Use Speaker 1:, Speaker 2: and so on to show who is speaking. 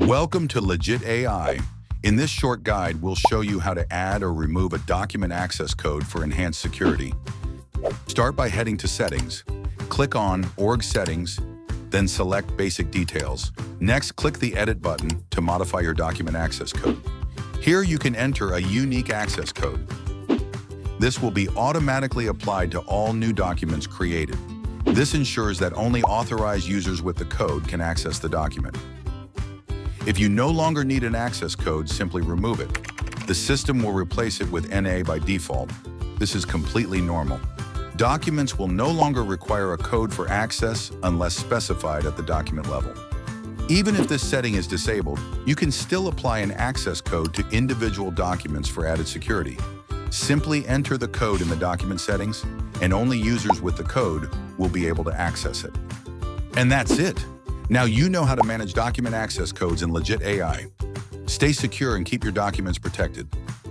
Speaker 1: Welcome to Legitt AI. In this short guide, we'll show you how to add or remove a document access code for enhanced security. Start by heading to Settings. Click on Org Settings, then select Basic Details. Next, click the Edit button to modify your document access code. Here you can enter a unique access code. This will be automatically applied to all new documents created. This ensures that only authorized users with the code can access the document. If you no longer need an access code, simply remove it. The system will replace it with NA by default. This is completely normal. Documents will no longer require a code for access unless specified at the document level. Even if this setting is disabled, you can still apply an access code to individual documents for added security. Simply enter the code in the document settings, and only users with the code will be able to access it. And that's it. Now you know how to manage document access codes in Legitt AI. Stay secure and keep your documents protected.